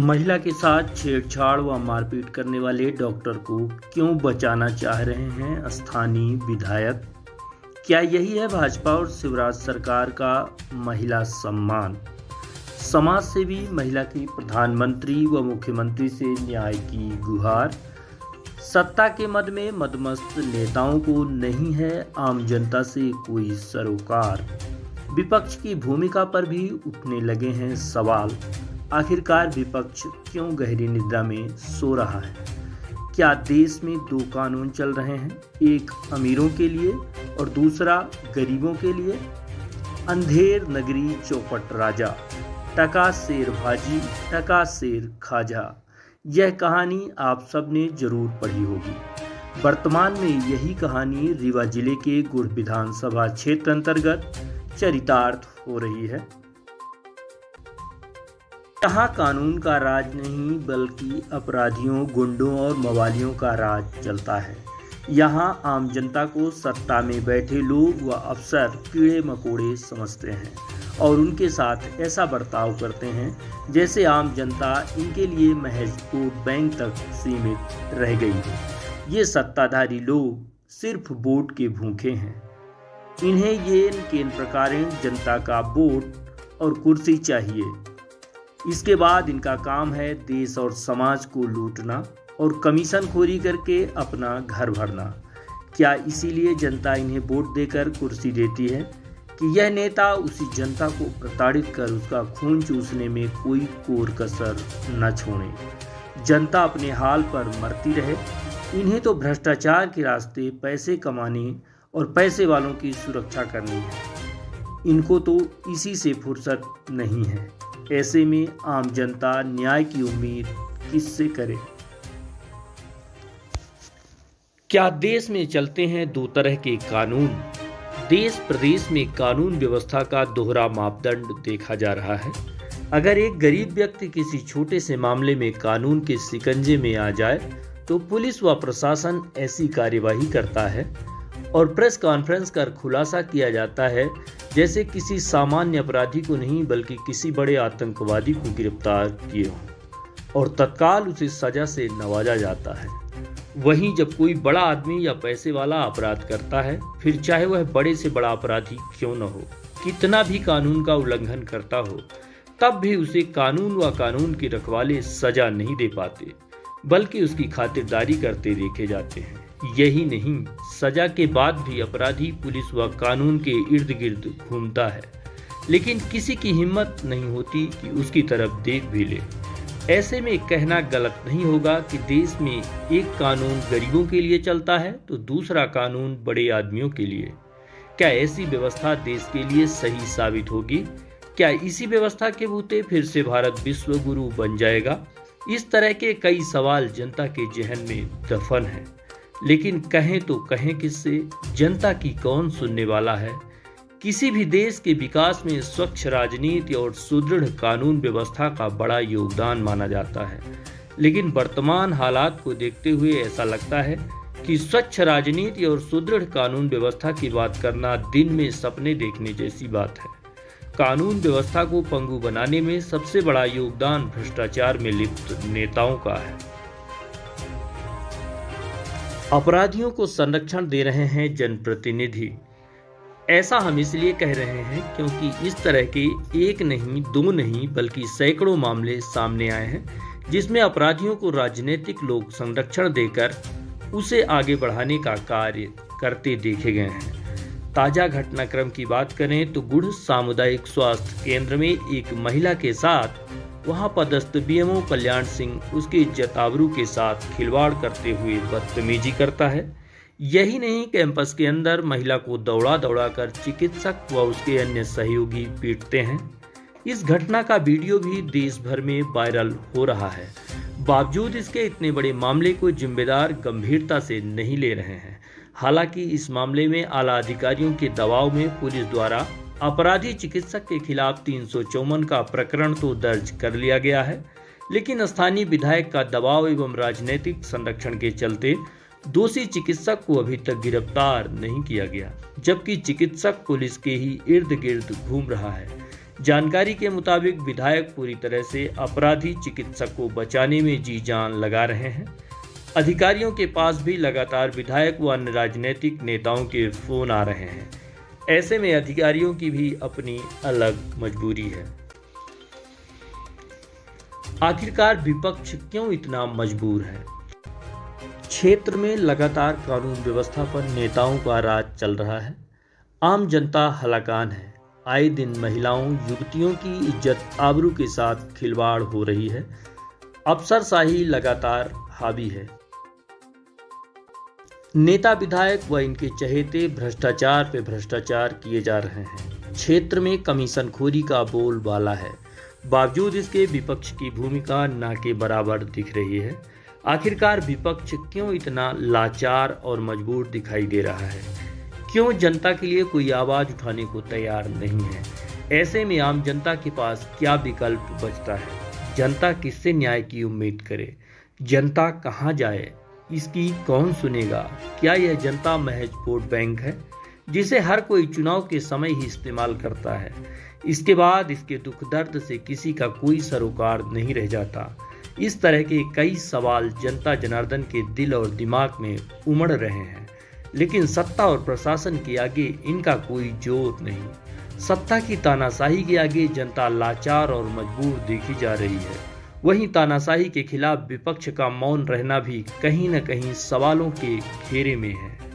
महिला के साथ छेड़छाड़ व मारपीट करने वाले डॉक्टर को क्यों बचाना चाह रहे हैं स्थानीय विधायक? क्या यही है भाजपा और शिवराज सरकार का महिला सम्मान? समाज सेवी महिला की प्रधानमंत्री व मुख्यमंत्री से न्याय की गुहार। सत्ता के मद में मदमस्त नेताओं को नहीं है आम जनता से कोई सरोकार। विपक्ष की भूमिका पर भी उठने लगे हैं सवाल। आखिरकार विपक्ष क्यों गहरी निद्रा में सो रहा है? क्या देश में दो कानून चल रहे हैं, एक अमीरों के लिए और दूसरा गरीबों के लिए? अंधेर नगरी चौपट राजा, टका शेर भाजी, टका शेर खाजा। यह कहानी आप सबने जरूर पढ़ी होगी। वर्तमान में यही कहानी रीवा जिले के गुढ़ विधानसभा क्षेत्र अंतर्गत चरितार्थ हो रही है। यहाँ कानून का राज नहीं बल्कि अपराधियों, गुंडों और मवालियों का राज चलता है। यहाँ आम जनता को सत्ता में बैठे लोग व अफसर कीड़े मकोड़े समझते हैं और उनके साथ ऐसा बर्ताव करते हैं जैसे आम जनता इनके लिए महज वोट बैंक तक सीमित रह गई है। ये सत्ताधारी लोग सिर्फ वोट के भूखे हैं। इन्हें ये केन प्रकारेण जनता का वोट और कुर्सी चाहिए। इसके बाद इनका काम है देश और समाज को लूटना और कमीशन खोरी करके अपना घर भरना। क्या इसीलिए जनता इन्हें वोट देकर कुर्सी देती है कि यह नेता उसी जनता को प्रताड़ित कर उसका खून चूसने में कोई कोर कसर न छोड़े, जनता अपने हाल पर मरती रहे? इन्हें तो भ्रष्टाचार के रास्ते पैसे कमाने और पैसे वालों की सुरक्षा करनी है। इनको तो इसी से फुर्सत नहीं है। ऐसे में आम जनता न्याय की उम्मीद किससे करे? क्या देश में चलते हैं दो तरह के कानून? देश प्रदेश में कानून व्यवस्था का दोहरा मापदंड देखा जा रहा है। अगर एक गरीब व्यक्ति किसी छोटे से मामले में कानून के शिकंजे में आ जाए तो पुलिस व प्रशासन ऐसी कार्यवाही करता है और प्रेस कॉन्फ्रेंस कर खुलासा किया जाता है जैसे किसी सामान्य अपराधी को नहीं बल्कि किसी बड़े आतंकवादी को गिरफ्तार किए हों और तत्काल उसे सजा से नवाजा जाता है। वहीं जब कोई बड़ा आदमी या पैसे वाला अपराध करता है, फिर चाहे वह बड़े से बड़ा अपराधी क्यों न हो, कितना भी कानून का उल्लंघन करता हो, तब भी उसे कानून व कानून के रखवाले सजा नहीं दे पाते बल्कि उसकी खातिरदारी करते देखे जाते हैं। यही नहीं, सजा के बाद भी अपराधी पुलिस व कानून के इर्द गिर्द घूमता है, लेकिन किसी की हिम्मत नहीं होती कि उसकी तरफ देख भी ले। ऐसे में कहना गलत नहीं होगा कि देश में एक कानून गरीबों के लिए चलता है तो दूसरा कानून बड़े आदमियों के लिए। क्या ऐसी व्यवस्था देश के लिए सही साबित होगी? क्या इसी व्यवस्था के बूते फिर से भारत विश्व गुरु बन जाएगा? इस तरह के कई सवाल जनता के जहन में दफन हैं। लेकिन कहें तो कहें किससे? जनता की कौन सुनने वाला है? किसी भी देश के विकास में स्वच्छ राजनीति और सुदृढ़ कानून व्यवस्था का बड़ा योगदान माना जाता है, लेकिन वर्तमान हालात को देखते हुए ऐसा लगता है कि स्वच्छ राजनीति और सुदृढ़ कानून व्यवस्था की बात करना दिन में सपने देखने जैसी बात है। कानून व्यवस्था को पंगु बनाने में सबसे बड़ा योगदान भ्रष्टाचार में लिप्त नेताओं का है। अपराधियों को संरक्षण दे रहे हैं जनप्रतिनिधि। ऐसा हम इसलिए कह रहे हैं क्योंकि इस तरह के एक नहीं, दो नहीं बल्कि सैकड़ों मामले सामने आए हैं जिसमें अपराधियों को राजनीतिक लोग संरक्षण देकर उसे आगे बढ़ाने का कार्य करते देखे गए हैं। ताजा घटनाक्रम की बात करें तो गुढ़ सामुदायिक स्वास्थ्य केंद्र में एक महिला के साथ वहां पदस्थ बीएमओ कल्याण सिंह उसके इज्जत आबरू के साथ खिलवाड़ करते हुए बदतमीजी करता है। यही नहीं, कैंपस के अंदर महिला को दौड़ा दौड़ा कर चिकित्सक व उसके अन्य सहयोगी पीटते हैं। इस घटना का वीडियो भी देश भर में वायरल हो रहा है। बावजूद इसके इतने बड़े मामले को जिम्मेदार गंभीरता से नहीं ले रहे हैं। हालांकि इस मामले में आला अधिकारियों के दबाव में पुलिस द्वारा अपराधी चिकित्सक के खिलाफ 354 का प्रकरण तो दर्ज कर लिया गया है, लेकिन स्थानीय विधायक का दबाव एवं राजनीतिक संरक्षण के चलते दोषी चिकित्सक को अभी तक गिरफ्तार नहीं किया गया, जबकि चिकित्सक पुलिस के ही इर्द गिर्द घूम रहा है। जानकारी के मुताबिक विधायक पूरी तरह से अपराधी चिकित्सक को बचाने में जी जान लगा रहे हैं। अधिकारियों के पास भी लगातार विधायक व अन्य राजनीतिक नेताओं के फोन आ रहे हैं। ऐसे में अधिकारियों की भी अपनी अलग मजबूरी है। आखिरकार विपक्ष क्यों इतना मजबूर है? क्षेत्र में लगातार कानून व्यवस्था पर नेताओं का राज चल रहा है। आम जनता हलाकान है। आए दिन महिलाओं, युवतियों की इज्जत आबरू के साथ खिलवाड़ हो रही है। अफसरशाही लगातार हावी है। नेता विधायक व इनके चहेते भ्रष्टाचार पे भ्रष्टाचार किए जा रहे हैं। क्षेत्र में कमीशनखोरी का बोलबाला है। बावजूद इसके विपक्ष की भूमिका ना के बराबर दिख रही है। आखिरकार विपक्ष क्यों इतना लाचार और मजबूर दिखाई दे रहा है? क्यों जनता के लिए कोई आवाज उठाने को तैयार नहीं है? ऐसे में आम जनता के पास क्या विकल्प बचता है? जनता किससे न्याय की उम्मीद करे? जनता कहां जाए? इसकी कौन सुनेगा? क्या यह जनता महज वोट बैंक है जिसे हर कोई चुनाव के समय ही इस्तेमाल करता है? इसके बाद इसके दुख दर्द से किसी का कोई सरोकार नहीं रह जाता। इस तरह के कई सवाल जनता जनार्दन के दिल और दिमाग में उमड़ रहे हैं, लेकिन सत्ता और प्रशासन के आगे इनका कोई जोर नहीं। सत्ता की तानाशाही के आगे जनता लाचार और मजबूर देखी जा रही है। वहीं तानाशाही के खिलाफ विपक्ष का मौन रहना भी कहीं न कहीं सवालों के घेरे में है।